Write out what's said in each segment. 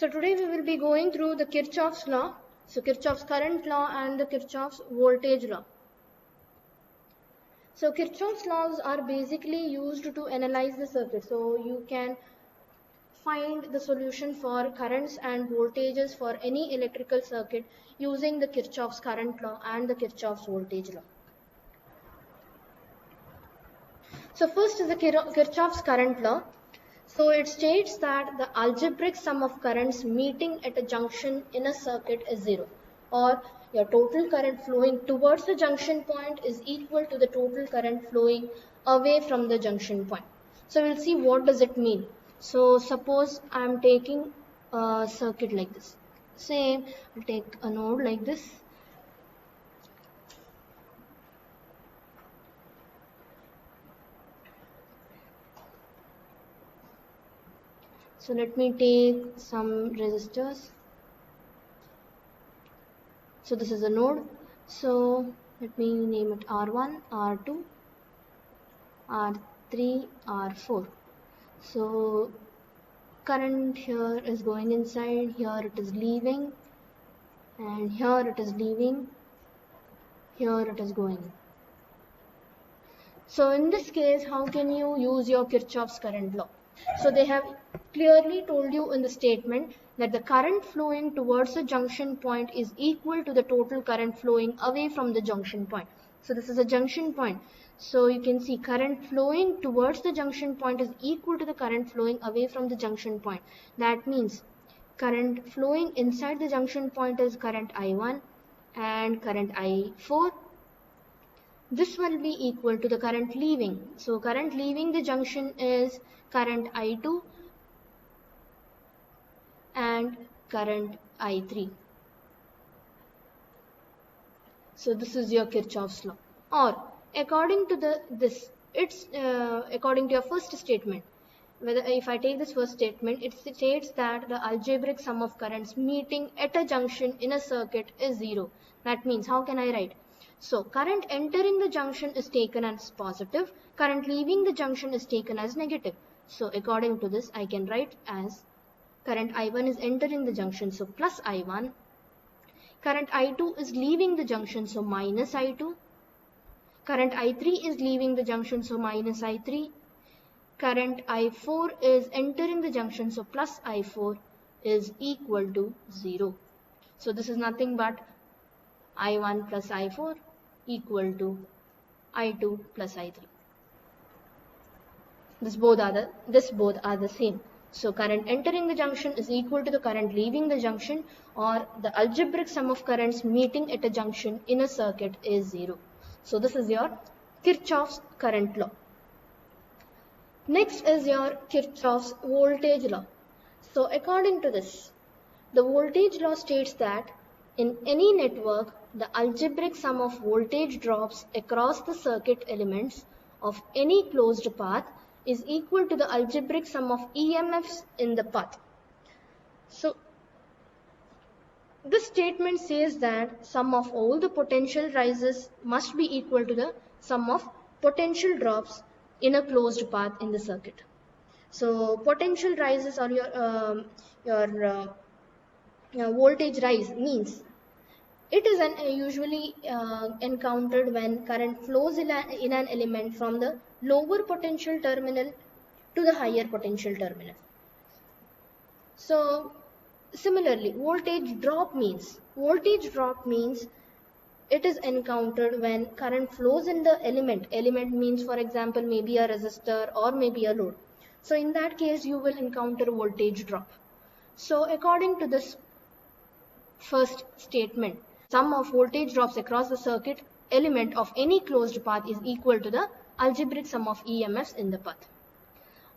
So today we will be going through the Kirchoff's law, so Kirchoff's current law and the Kirchoff's voltage law. So Kirchoff's laws are basically used to analyze the circuit. So you can find the solution for currents and voltages for any electrical circuit using the Kirchoff's current law and the Kirchoff's voltage law. So first is the Kirchoff's current law. So it states that the algebraic sum of currents meeting at a junction in a circuit is zero, or your total current flowing towards the junction point is equal to the total current flowing away from the junction point. So we'll see what does it mean. So suppose I'm taking a circuit like this. Say I'll take a node like this. So let me take some resistors. So this is a node. So let me name it R1, R2, R3, R4. So current here is going inside, here it is leaving, and here it is leaving, here it is going. So in this case, how can you use your Kirchoff's current law? So they have clearly told you in the statement that the current flowing towards the junction point is equal to the total current flowing away from the junction point. So this is a junction point. So you can see current flowing towards the junction point is equal to the current flowing away from the junction point. That means current flowing inside the junction point is current I1 and current I4. This will be equal to the current leaving. So current leaving the junction is current I2 and current I3. So this is your Kirchoff's law. Or according to according to your first statement, if I take this first statement, it states that the algebraic sum of currents meeting at a junction in a circuit is zero. That means, how can I write? So current entering the junction is taken as positive, current leaving the junction is taken as negative. So according to this, I can write as current I1 is entering the junction, so plus I1. Current I2 is leaving the junction, so minus I2. Current I3 is leaving the junction, so minus I3. Current I4 is entering the junction, so plus I4 is equal to 0. So this is nothing but I1 plus I4 equal to I2 plus I3. This both are the same. So current entering the junction is equal to the current leaving the junction, or the algebraic sum of currents meeting at a junction in a circuit is 0. So this is your Kirchoff's current law. Next is your Kirchoff's voltage law. So according to this, the voltage law states that in any network, the algebraic sum of voltage drops across the circuit elements of any closed path is equal to the algebraic sum of EMFs in the path. So this statement says that sum of all the potential rises must be equal to the sum of potential drops in a closed path in the circuit. So potential rises or your voltage rise means it is usually encountered when current flows in an element from the lower potential terminal to the higher potential terminal. So similarly, voltage drop means it is encountered when current flows in the element. Element means, for example, maybe a resistor or maybe a load. So in that case, you will encounter voltage drop. So according to this first statement, sum of voltage drops across the circuit element of any closed path is equal to the algebraic sum of EMFs in the path.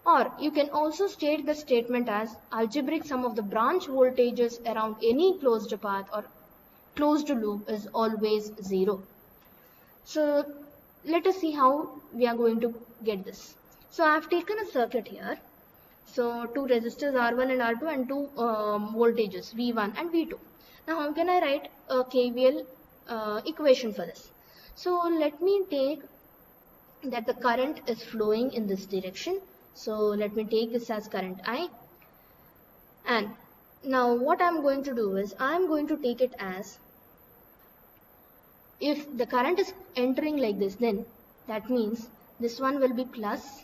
Or you can also state the statement as algebraic sum of the branch voltages around any closed path or closed loop is always 0. So let us see how we are going to get this. So I have taken a circuit here. So two resistors R1 and R2 and two voltages V1 and V2. Now how can I write a Kvl equation for this? So let me take that the current is flowing in this direction. So let me take this as current I, and Now what I'm going to do is I'm going to take it as, if the current is entering like this, then that means this one will be plus,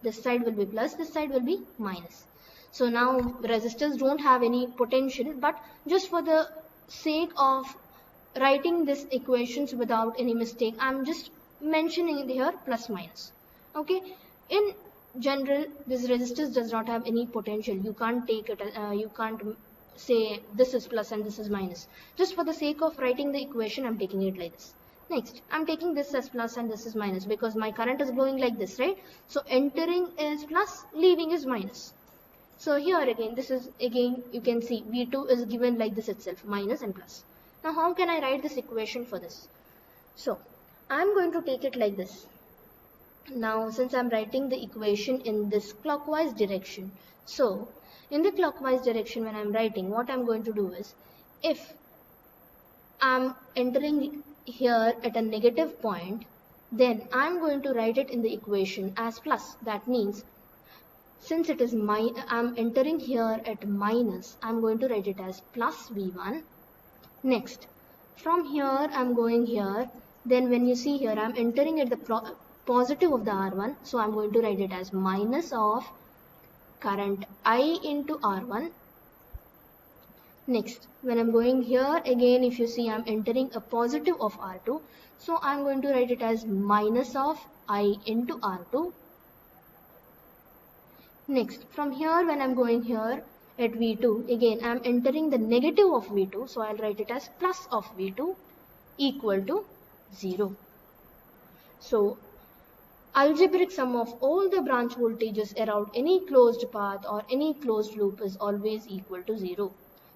this side will be plus, this side will be minus. So now resistors don't have any potential, but just for the sake of writing these equations without any mistake, I'm just mentioning it here plus minus. Okay, in general this resistors does not have any potential. You can't take it, you can't say this is plus and this is minus. Just for the sake of writing the equation, I'm taking it like this. Next, I'm taking this as plus and this is minus because my current is flowing like this, right? So entering is plus, leaving is minus. So here again, this is again, you can see V2 is given like this itself, minus and plus. Now how can I write this equation for this? So I'm going to take it like this. Now since I'm writing the equation in this clockwise direction, so in the clockwise direction when I'm writing, what I'm going to do is, if I'm entering here at a negative point, then I'm going to write it in the equation as plus. That means since it is I'm entering here at minus, I'm going to write it as plus V1. Next, from here I'm going here, then when you see here I'm entering at the positive of the R1, so I'm going to write it as minus of current I into R1. Next, when I'm going here again, if you see I'm entering a positive of R2, so I'm going to write it as minus of I into R2. Next, from here when I'm going here at V2, again I'm entering the negative of V2, so I'll write it as plus of V2 equal to 0. So algebraic sum of all the branch voltages around any closed path or any closed loop is always equal to 0.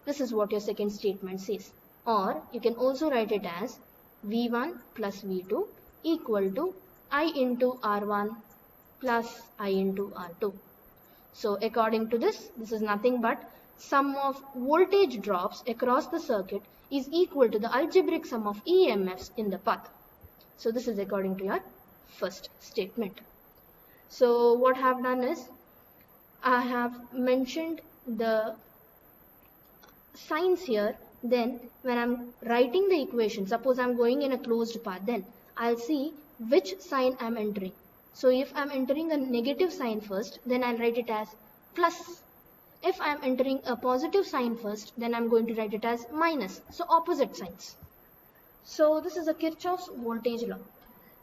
This is what your second statement says. Or you can also write it as V1 plus V2 equal to I into R1 plus I into R2. So according to this is nothing but sum of voltage drops across the circuit is equal to the algebraic sum of EMFs in the path. So this is according to your first statement. So what I have done is, I have mentioned the signs here. Then when I'm writing the equation, suppose I'm going in a closed path, then I'll see which sign I'm entering. So if I'm entering a negative sign first, then I'll write it as plus. If I'm entering a positive sign first, then I'm going to write it as minus. So opposite signs. So this is a Kirchoff's voltage law.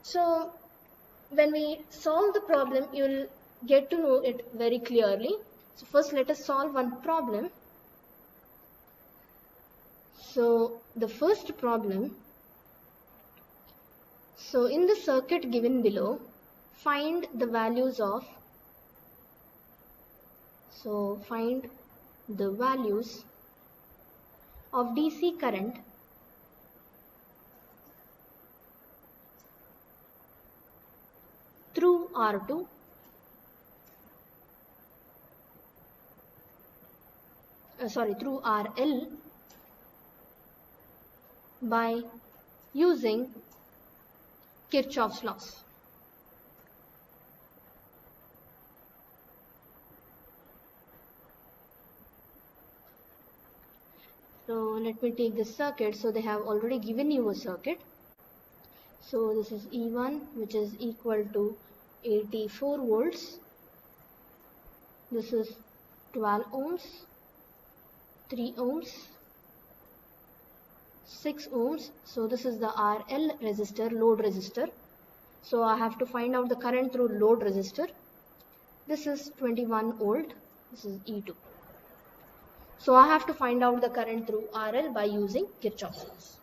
So when we solve the problem, you'll get to know it very clearly. So first let us solve one problem. So the first problem, so in the circuit given below, find the values of, DC current through R2 through RL by using Kirchoff's laws. So let me take this circuit. So they have already given you a circuit. So this is E1, which is equal to 84 volts. This is 12 ohms, 3 ohms, 6 ohms. So this is the RL resistor, load resistor. So I have to find out the current through load resistor. This is 21 volt. This is E2. So I have to find out the current through RL by using Kirchoff's laws.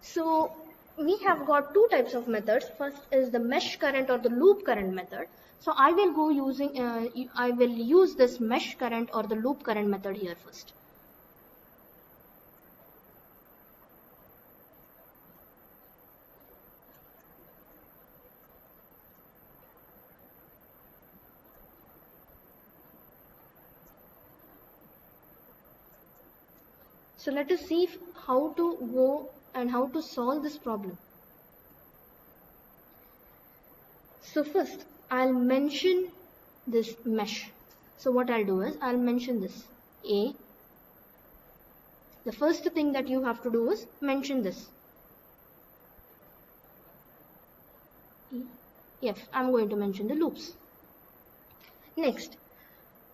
So we have got two types of methods. First is the mesh current or the loop current method. So I will use this mesh current or the loop current method here first. So let us see how to go and how to solve this problem. So first I'll mention this mesh. So what I'll do is I'll mention this A. The first thing that you have to do is mention this. F. I'm going to mention the loops. Next,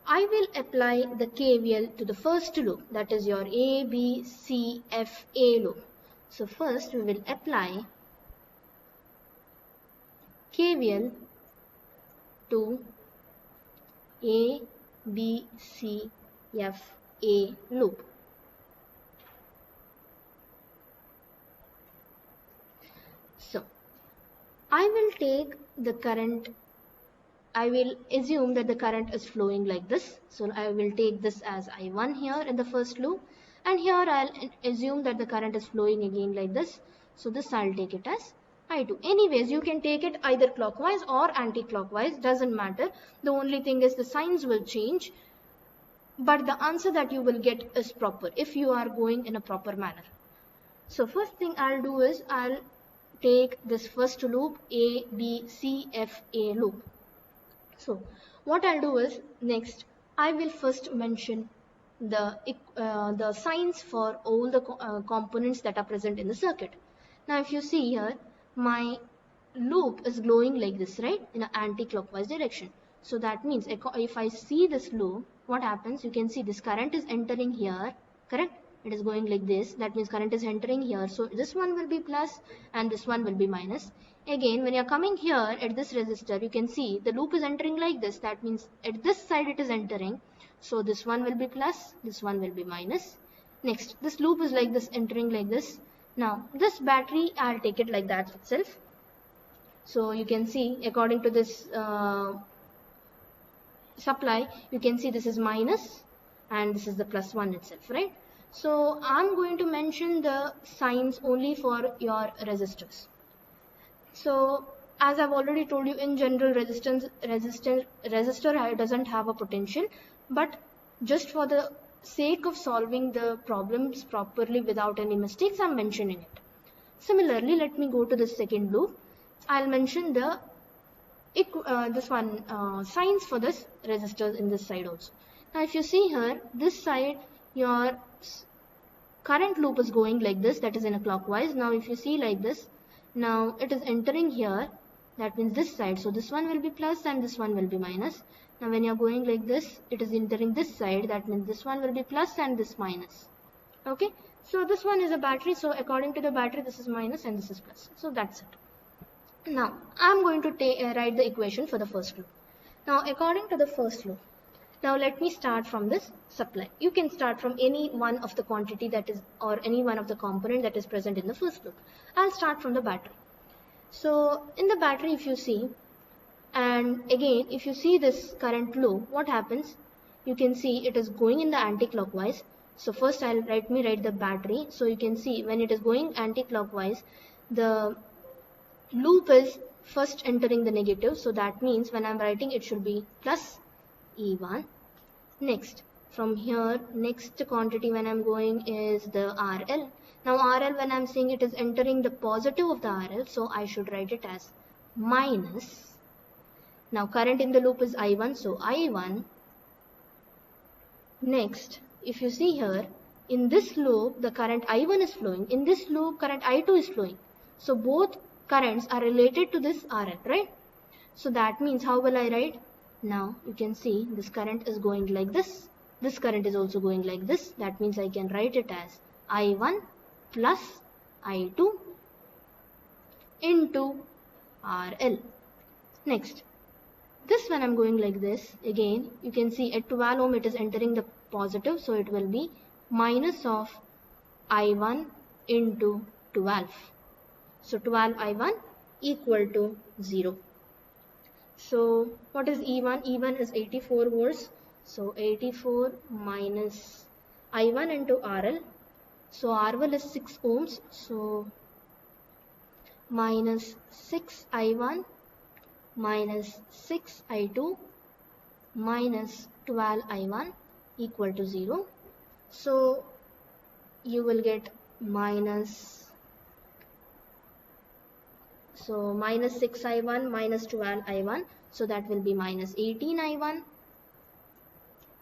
I will apply the KVL to the first loop, that is your A, B, C, F, A loop. So first we will apply KVL to A, B, C, F, A loop. So I will take the current, I will assume that the current is flowing like this. So I will take this as I1 here in the first loop, and here I'll assume that the current is flowing again like this. So this I'll take it as I2. Anyways, you can take it either clockwise or anti-clockwise, doesn't matter. The only thing is the signs will change, but the answer that you will get is proper if you are going in a proper manner. So first thing I'll do is I'll take this first loop A, B, C, F, A loop. So what I'll do is next I will first mention the signs for all the components that are present in the circuit. Now if you see here, my loop is glowing like this, right, in an anti-clockwise direction. So that means if I see this loop, what happens, you can see this current is entering here, correct? It is going like this, that means current is entering here. So this one will be plus and this one will be minus. Again, when you are coming here at this resistor, you can see the loop is entering like this, that means at this side it is entering. So this one will be plus, this one will be minus. Next, this loop is like this, entering like this. Now this battery, I'll take it like that itself. So you can see according to this supply, you can see this is minus and this is the plus one itself, right? So I'm going to mention the signs only for your resistors. So as I've already told you, in general resistor doesn't have a potential, but just for the sake of solving the problems properly without any mistakes, I'm mentioning it. Similarly, let me go to the second loop. I'll mention the signs for this resistors in this side also. Now if you see here, this side your current loop is going like this, that is in a clockwise. Now if you see like this, now it is entering here, that means this side. So this one will be plus and this one will be minus. Now when you are going like this, it is entering this side, that means this one will be plus and this minus. Okay, so this one is a battery, so according to the battery this is minus and this is plus. So that's it. Now I'm going to write the equation for the first loop. Now according to the first loop, now let me start from this supply. You can start from any one of the quantity that is, or any one of the component that is present in the first loop. I'll start from the battery. So in the battery, if you see, and again if you see this current loop, what happens, you can see it is going in the anti-clockwise. So first let me write the battery. So you can see when it is going anti-clockwise, the loop is first entering the negative. So that means when I'm writing, it should be plus E1. Next, from here, next quantity when I'm going is the RL. Now RL, when I'm saying it is entering the positive of the RL, so I should write it as minus. Now current in the loop is I1, so I1. Next, if you see here, in this loop the current I1 is flowing, in this loop current I2 is flowing. So both currents are related to this RL, right? So that means how will I write? Now you can see this current is going like this. This current is also going like this. That means I can write it as I1 plus I2 into RL. Next, this when I'm going like this, again you can see at 12 ohm it is entering the positive. So it will be minus of I1 into 12. So 12 I1 equal to 0. So what is E1? E1 is 84 volts. So 84 minus I1 into RL. So RL is 6 ohms. So minus 6 I1 minus 6 I2 minus 12 I1 equal to 0. So you will get minus 6 I1 minus 12 I1. So that will be minus 18 I1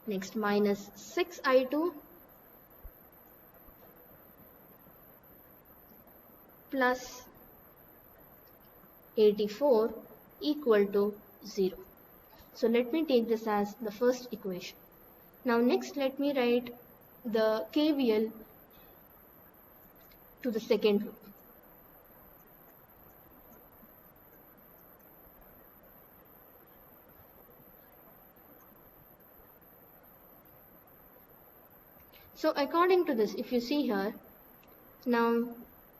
Next minus 6I2 plus 84 equal to 0. So let me take this as the first equation. Now next let me write the KVL to the second loop. So according to this, if you see here, now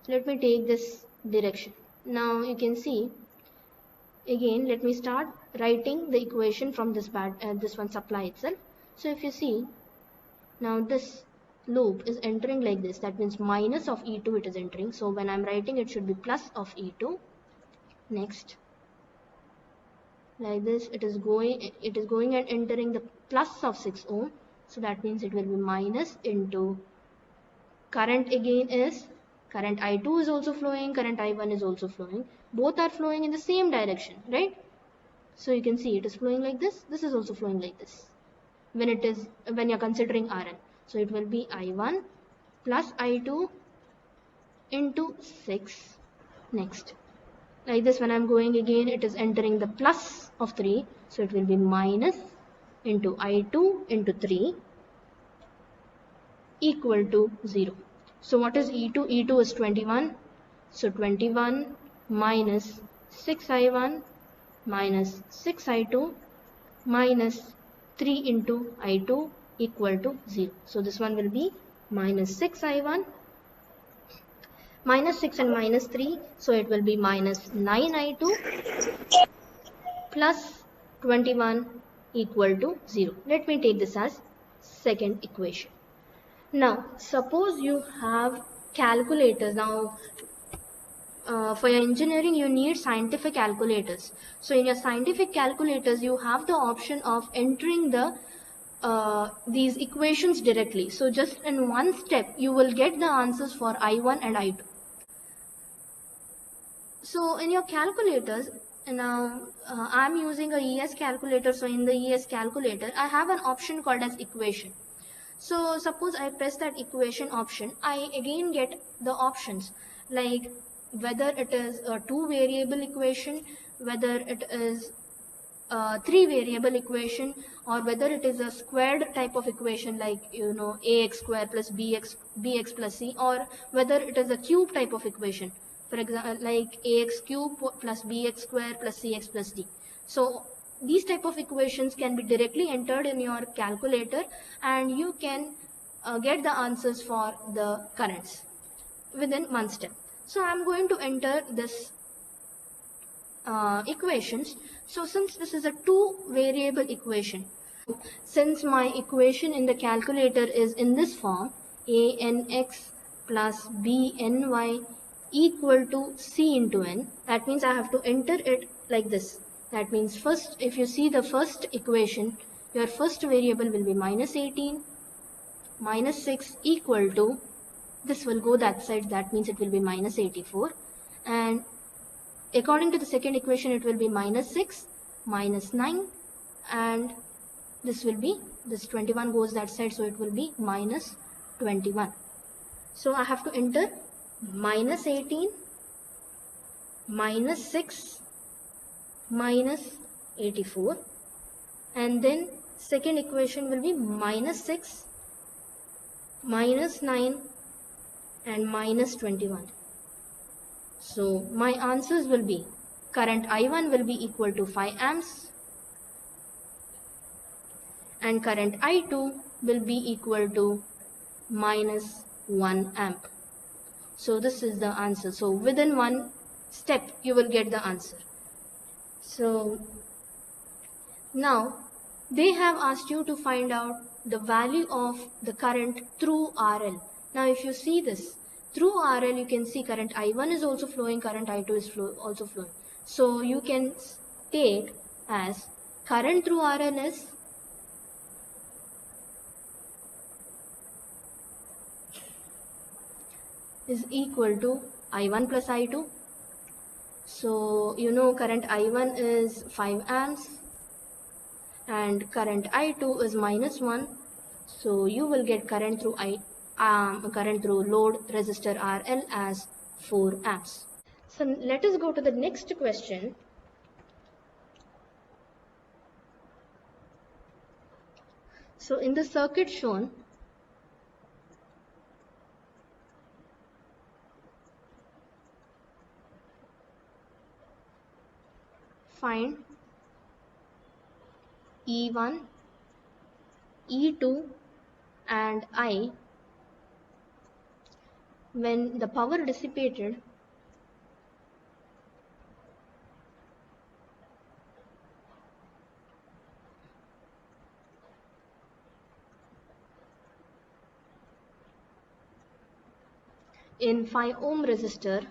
let me take this direction. Now you can see, again let me start writing the equation from this one supply itself. So if you see, now this loop is entering like this, that means minus of E2 it is entering. So when I'm writing, it should be plus of E2. Next, like this, it is going and entering the plus of 6 ohm. So that means it will be minus into current, again is current I2 is also flowing, current I1 is also flowing. Both are flowing in the same direction, right? So you can see it is flowing like this. This is also flowing like this when you're considering Rn. So it will be I1 plus I2 into 6. Next, like this, when I'm going again, it is entering the plus of 3. So it will be minus into I2 into 3 equal to 0. So what is E2? E2 is 21. So 21 minus 6I1 minus 6I2 minus 3 into I2 equal to 0. So this one will be minus 6I1 minus 6 and minus 3. So it will be minus 9I2 plus 21 equal to 0. Let me take this as second equation. Now suppose you have calculators. Now for your engineering you need scientific calculators. So in your scientific calculators you have the option of entering these equations directly. So just in one step you will get the answers for I1 and I2. So in your calculators, now I'm using a ES calculator. So in the ES calculator I have an option called as equation. So suppose I press that equation option, I again get the options like whether it is a 2 variable equation, whether it is a 3 variable equation, or whether it is a squared type of equation like ax square plus bx plus c, or whether it is a cube type of equation, for example like ax cube plus bx square plus cx plus d. So these type of equations can be directly entered in your calculator and you can get the answers for the currents within one step. So I'm going to enter this equations. So since this is a 2 variable equation, since my equation in the calculator is in this form, anx plus bny equal to c into n, that means I have to enter it like this. That means first, if you see the first equation, your first variable will be minus 18 minus 6 equal to, this will go that side, that means it will be minus 84, and according to the second equation it will be minus 6 minus 9, and this 21 goes that side, so it will be minus 21. So I have to enter minus 18 minus 6 minus 84, and then second equation will be minus 6 minus 9 and minus 21. So my answers will be, current I1 will be equal to 5 amps and current I2 will be equal to minus 1 amp. So this is the answer. So within one step you will get the answer. So now they have asked you to find out the value of the current through RL. Now if you see this, through RL you can see current I1 is also flowing, current I2 is also flowing. So you can take as current through RL is equal to I1 plus I2. So current I1 is 5 amps and current I2 is -1. So you will get current through load resistor RL as 4 amps. So let us go to the next question. So in the circuit shown, find E1, E2 and I when the power dissipated in 5 ohm resistor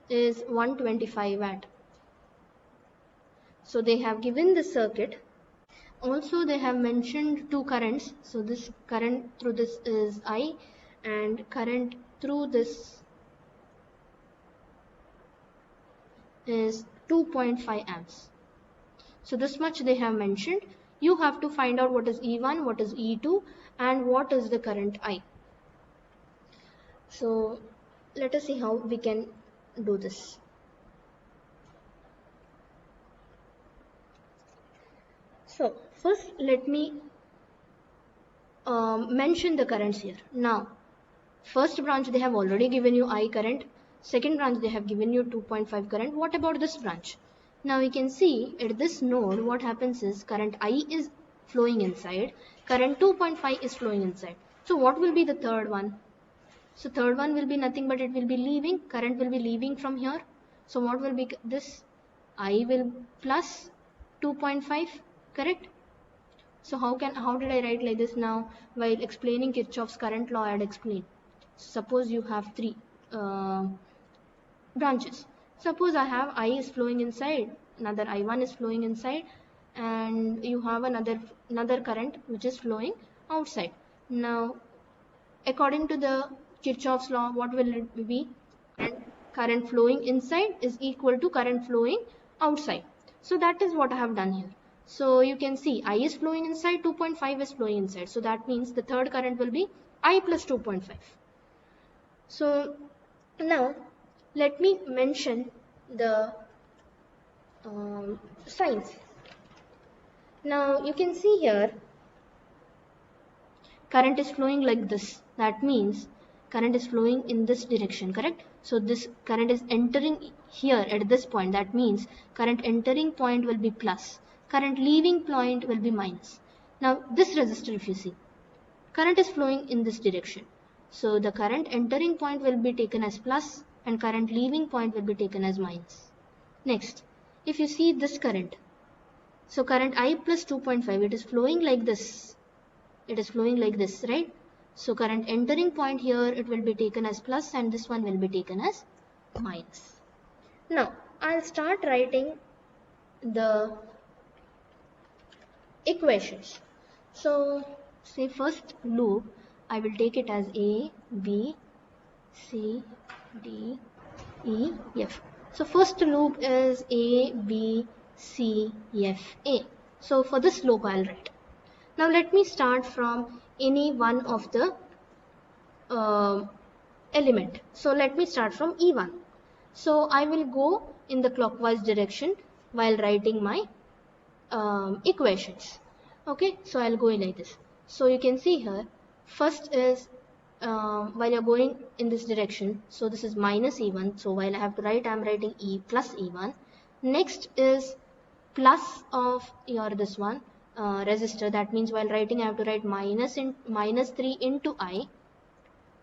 is 125 watt. So they have given the circuit. Also they have mentioned two currents. So this current through this is I and current through this is 2.5 amps. So this much they have mentioned. You have to find out what is E1, what is E2 and what is the current I. So let us see how we can do this. So first let me mention the currents here. Now first branch they have already given you I current, second branch they have given you 2.5 current. What about this branch? Now we can see at this node what happens is current I is flowing inside, current 2.5 is flowing inside. So what will be the third one? So third one will be nothing but it will be leaving, current will be leaving from here. So what will be this? I will plus 2.5, correct? So how did I write like this now? While explaining Kirchoff's current law I had explained. Suppose you have three branches. Suppose I have I is flowing inside, another I1 is flowing inside, and you have another current which is flowing outside. Now according to the Kirchoff's law, what will it be? Current flowing inside is equal to current flowing outside. So that is what I have done here. So you can see I is flowing inside, 2.5 is flowing inside. So that means the third current will be I plus 2.5. So now let me mention the signs. Now you can see here current is flowing like this. That means current is flowing in this direction, correct? So this current is entering here at this point. That means current entering point will be plus, current leaving point will be minus. Now this resistor, if you see, current is flowing in this direction. So the current entering point will be taken as plus and current leaving point will be taken as minus. Next, if you see this current, so current I plus 2.5, it is flowing like this. It is flowing like this, right? So current entering point here, it will be taken as plus and this one will be taken as minus. Now I'll start writing the equations. So say first loop, I will take it as A, B, C, D, E, F. So first loop is A, B, C, F, A. So for this loop I'll write. Now let me start from any one of the element. So let me start from E1. So I will go in the clockwise direction while writing my equations. Okay, so I'll go in like this. So you can see here, first is while you're going in this direction, so this is minus E1. So while I have to write, I'm writing E plus E1. Next is plus of your this one resistor. That means while writing, I have to write minus 3 into I.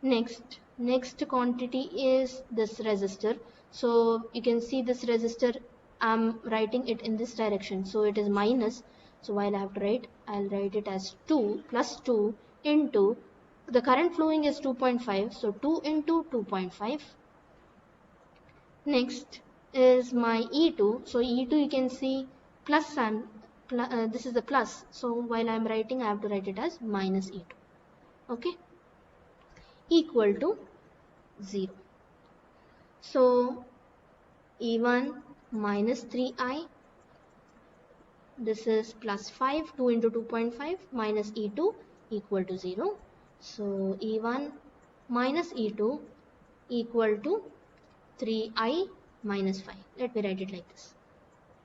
Next quantity is this resistor. So you can see this resistor, I'm writing it in this direction. So it is minus. So while I have to write, I'll write it as 2 plus 2 into the current flowing is 2.5. So 2 into 2.5. Next is my E2. So E2 you can see plus and this is the plus. So while I'm writing, I have to write it as minus E2. Okay, equal to 0. So E1 minus 3I, this is plus 5, 2 into 2.5 minus E2 equal to 0. So E1 minus E2 equal to 3I minus 5. Let me write it like this.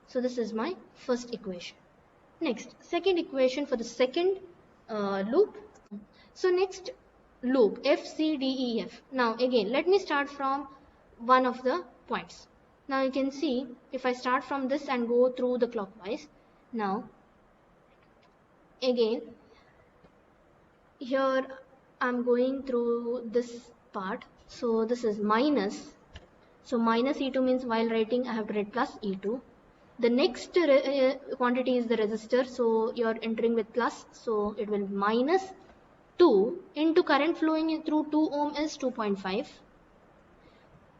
So this is my first equation. Next, second equation for the second loop. So next loop, F, C, D, E, F. Now again, let me start from one of the points. Now you can see, if I start from this and go through the clockwise, now again, here I'm going through this part. So this is minus. So minus E2 means while writing, I have to write plus E2. The next quantity is the resistor, so you're entering with plus, so it will be minus 2 into current flowing through 2 ohm is 2.5.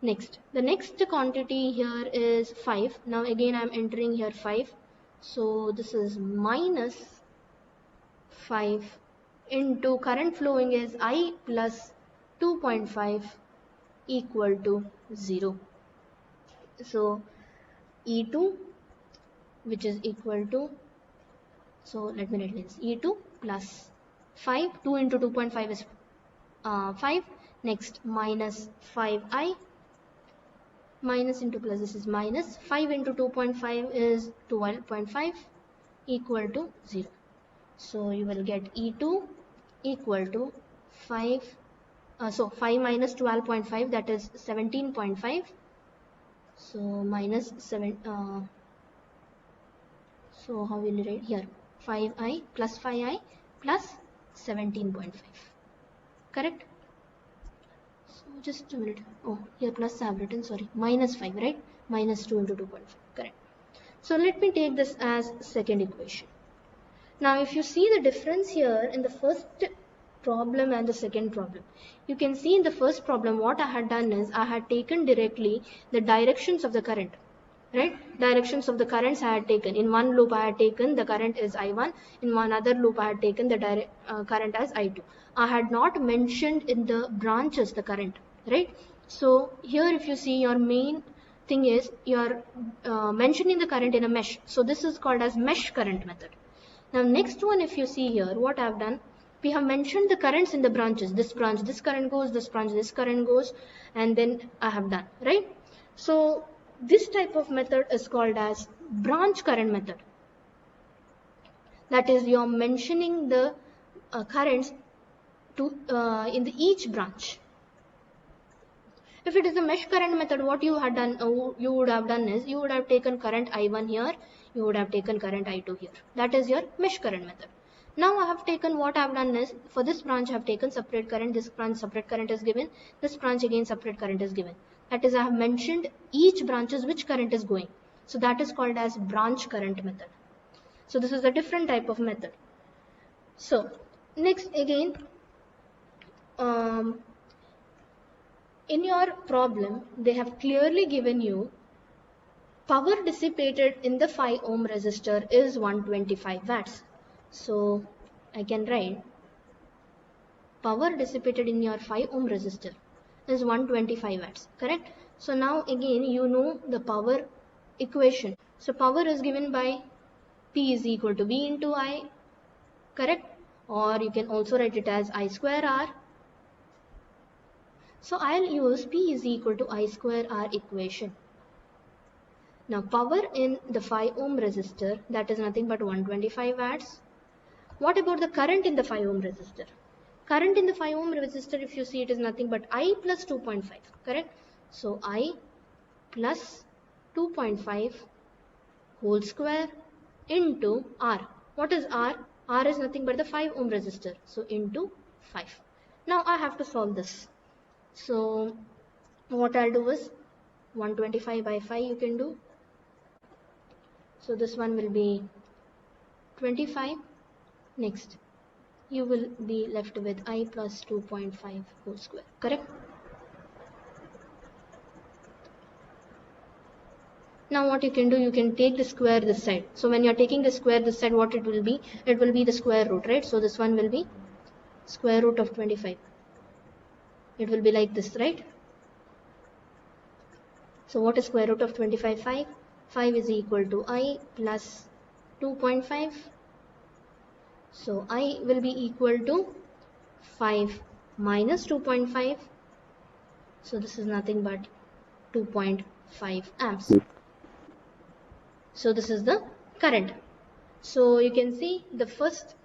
Next, the next quantity here is 5. Now again I'm entering here 5, so this is minus 5 into current flowing is I plus 2.5 equal to 0. So E2, which is equal to, so let me write this, E2 plus 5, 2 into 2.5 is 5, next minus 5I, minus into plus, this is minus, 5 into 2.5 is 12.5 equal to 0. So you will get E2 equal to 5, so 5 minus 12.5, that is 17.5, so minus 7, so how will you write here, 5I plus 5I plus 17.5, correct? So just a minute, oh here plus I have written, sorry, minus 5, right? Minus 2 into 2.5, correct. So let me take this as second equation. Now if you see the difference here in the first problem and the second problem, you can see in the first problem what I had done is I had taken directly the directions of the current, right? Directions of the currents I had taken. In one loop I had taken the current is I1, in one other loop I had taken the current as I2. I had not mentioned in the branches the current, right? So here if you see, your main thing is you're mentioning the current in a mesh. So this is called as mesh current method. Now next one, if you see here, what I have done, we have mentioned the currents in the branches. This branch, this current goes, this branch, this current goes, and then I have done, right? So this type of method is called as branch current method. That is, you are mentioning the currents to in the each branch. If it is a mesh current method, what you had done, you would have done is you would have taken current I1 here, you would have taken current I2 here. That is your mesh current method. Now I have taken, what I have done is, for this branch I have taken separate current, this branch separate current is given, this branch again separate current is given. That is, I have mentioned each branches which current is going. So that is called as branch current method. So this is a different type of method. So next again, in your problem, they have clearly given you power dissipated in the 5 ohm resistor is 125 watts. So I can write power dissipated in your 5 ohm resistor is 125 watts, correct? So now again you know the power equation. So power is given by P is equal to V into I, correct? Or you can also write it as I square R. So I'll use P is equal to I square R equation. Now power in the 5 ohm resistor, that is nothing but 125 watts. What about the current in the 5 ohm resistor? Current in the 5 ohm resistor, if you see, it is nothing but I plus 2.5, correct? So I plus 2.5 whole square into R. What is R? R is nothing but the 5 ohm resistor. So into 5. Now I have to solve this. So what I'll do is 125 by 5 you can do. So this one will be 25. Next, you will be left with I plus 2.5 whole square, correct? Now what you can do, you can take the square this side. So when you are taking the square this side, what it will be? It will be the square root, right? So this one will be square root of 25. It will be like this, right? So what is square root of 25? 5. 5 is equal to I plus 2.5. So I will be equal to 5 minus 2.5. So this is nothing but 2.5 amps. So this is the current. So you can see the first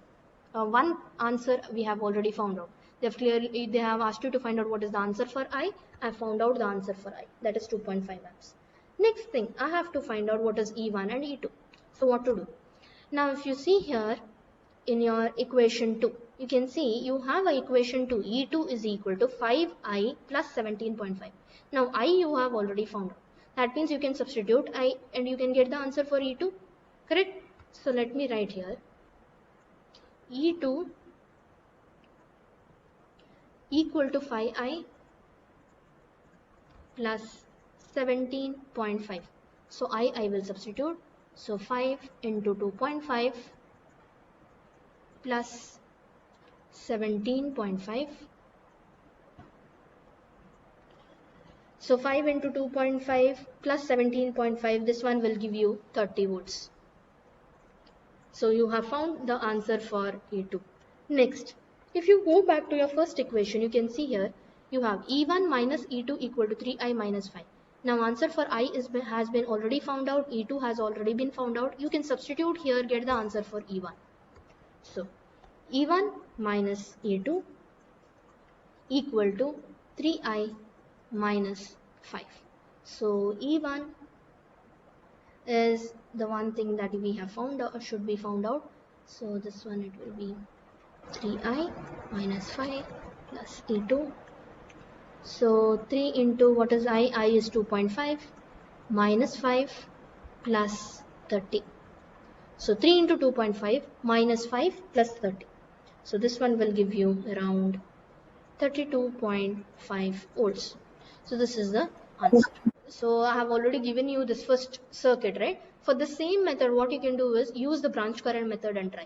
one answer we have already found out. They have asked you to find out what is the answer for I. I found out the answer for I, that is 2.5 amps. Next thing, I have to find out what is E1 and E2. So what to do? Now if you see here in your equation 2, you can see you have a equation 2. E2 is equal to 5I plus 17.5. Now I you have already found out. That means you can substitute I and you can get the answer for E2. Correct? So let me write here E2 equal to 5I plus 17.5. So I will substitute. So 5 into 2.5 plus 17.5. So 5 into 2.5 plus 17.5, this one will give you 30 volts. So you have found the answer for E2. Next, if you go back to your first equation, you can see here you have E1 minus E2 equal to 3I minus 5. Now answer for I has been already found out, E2 has already been found out. You can substitute here, get the answer for E1. So E1 minus E2 equal to 3I minus 5. So E1 is the one thing that we have found out, or should be found out. So this one, it will be 3I minus 5 plus E2. So 3 into what is I? I is 2.5 minus 5 plus 30. So 3 into 2.5 minus 5 plus 30. So this one will give you around 32.5 volts. So this is the answer. So I have already given you this first circuit, right? For the same method, what you can do is use the branch current method and try.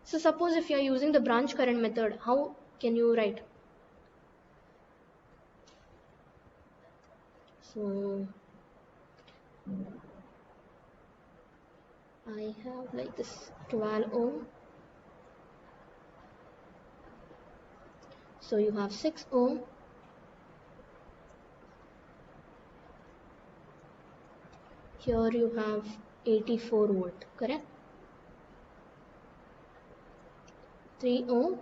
So suppose if you are using the branch current method, how can you write? So I have like this 12 ohm. So you have 6 ohm. Here you have 84 volt, correct? 3 ohm.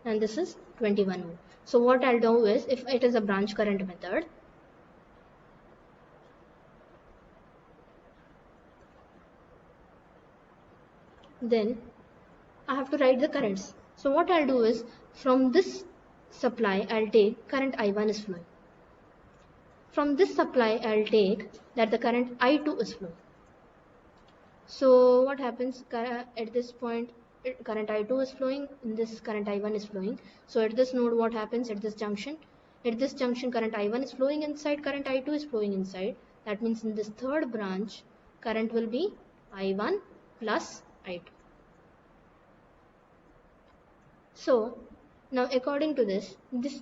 And this is 21 ohm. So what I'll do is, if it is a branch current method, then I have to write the currents. So what I'll do is, from this supply I'll take current I1 is flowing. From this supply I'll take that the current I2 is flowing. So what happens at this point, current I2 is flowing, in this current I1 is flowing. So at this node, what happens at this junction? At this junction, current I1 is flowing inside, current I2 is flowing inside. That means in this third branch, current will be I1 plus I2. So now according to this,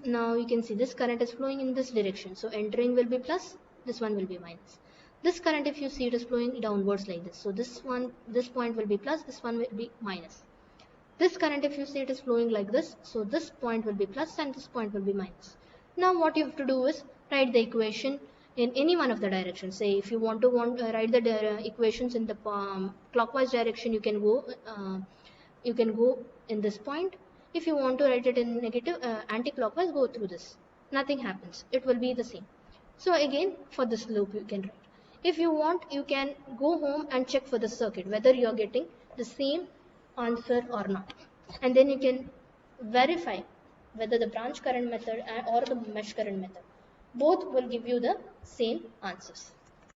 now you can see this current is flowing in this direction. So entering will be plus, this one will be minus. This current, if you see, it is flowing downwards like this. So this point will be plus, this one will be minus. This current, if you see, it is flowing like this. So this point will be plus and this point will be minus. Now what you have to do is write the equation in any one of the directions. Say if you want to write the equations in the clockwise direction, you can go in this point. If you want to write it in negative anti-clockwise, go through this. Nothing happens. It will be the same. So again, for this loop you can write. If you want, you can go home and check for the circuit whether you are getting the same answer or not, and then you can verify whether the branch current method or the mesh current method, both will give you the same answers.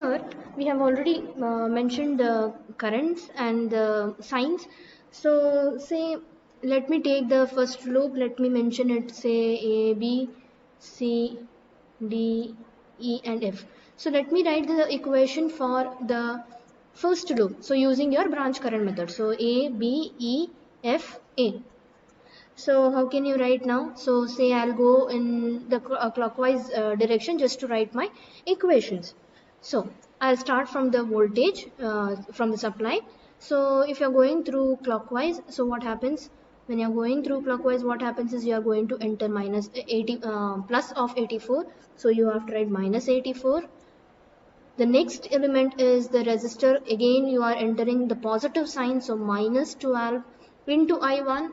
Here we have already mentioned the currents and the signs. So say, let me take the first loop, let me mention it, say A, B, C, D, E and F. So let me write the equation for the first loop. So using your branch current method. So A, B, E, F, A. So how can you write now? So say I'll go in the clockwise direction just to write my equations. So I'll start from the voltage from the supply. So if you're going through clockwise, so what happens? When you're going through clockwise, what happens is you are going to enter minus 80 plus of 84. So you have to write minus 84. The next element is the resistor. Again you are entering the positive sign, so minus 12 into I1.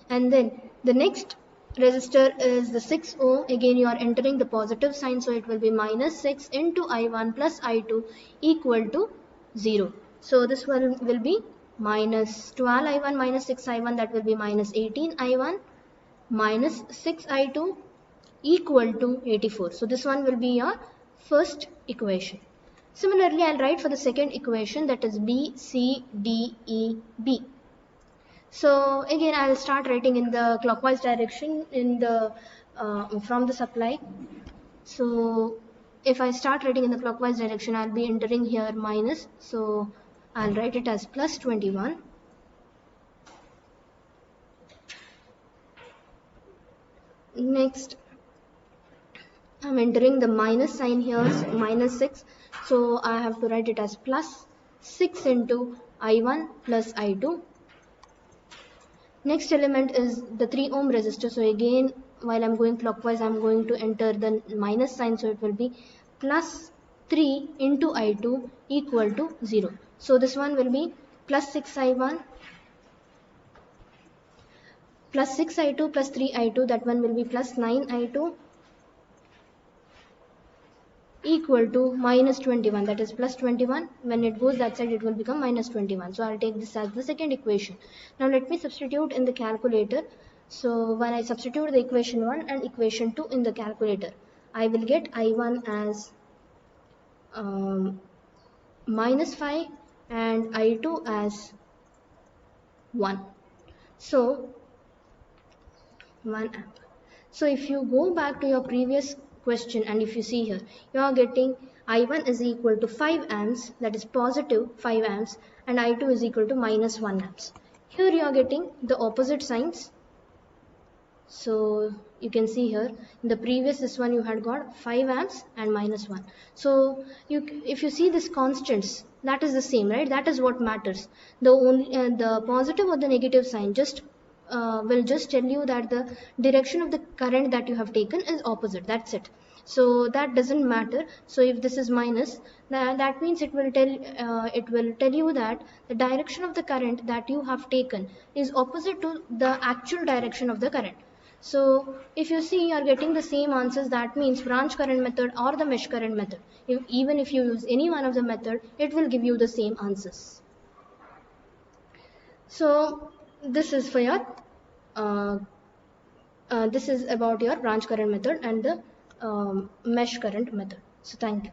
And then the next resistor is the 6 ohm. Again you are entering the positive sign, so it will be minus 6 into I1 plus I2 equal to 0. So this one will be minus 12 I1 minus 6 I1, that will be minus 18 I1 minus 6 I2 equal to 84. So this one will be your first equation. Similarly, I'll write for the second equation, that is B, C, D, E, B. So again I'll start writing in the clockwise direction in the from the supply. So if I start writing in the clockwise direction, I'll be entering here minus, so I'll write it as plus 21. Next I'm entering the minus sign here, minus 6, so I have to write it as plus 6 into I1 plus I2. Next element is the 3 ohm resistor. So again, while I'm going clockwise, I'm going to enter the minus sign, so it will be plus 3 into I2 equal to 0. So this one will be plus 6I1 plus 6I2 plus 3I2, that one will be plus 9I2 equal to minus 21, that is plus 21. When it goes that side, it will become minus 21. So I'll take this as the second equation. Now let me substitute in the calculator. So when I substitute the equation 1 and equation 2 in the calculator, I will get I1 as minus 5 and I2 as 1. So 1 amp. So if you go back to your previous question and if you see here, you are getting I1 is equal to 5 amps, that is positive 5 amps, and I2 is equal to minus 1 amps. Here you are getting the opposite signs. So you can see here in the previous this one you had got 5 amps and minus 1. So if you see this constants, that is the same, right? That is what matters. The positive or the negative sign just will just tell you that the direction of the current that you have taken is opposite. That's it. So that doesn't matter. So if this is minus, that means it will tell you that the direction of the current that you have taken is opposite to the actual direction of the current. So if you see you are getting the same answers, that means branch current method or the mesh current method. Even if you use any one of the method, it will give you the same answers. So this is for your this is about your branch current method and the mesh current method. So thank you.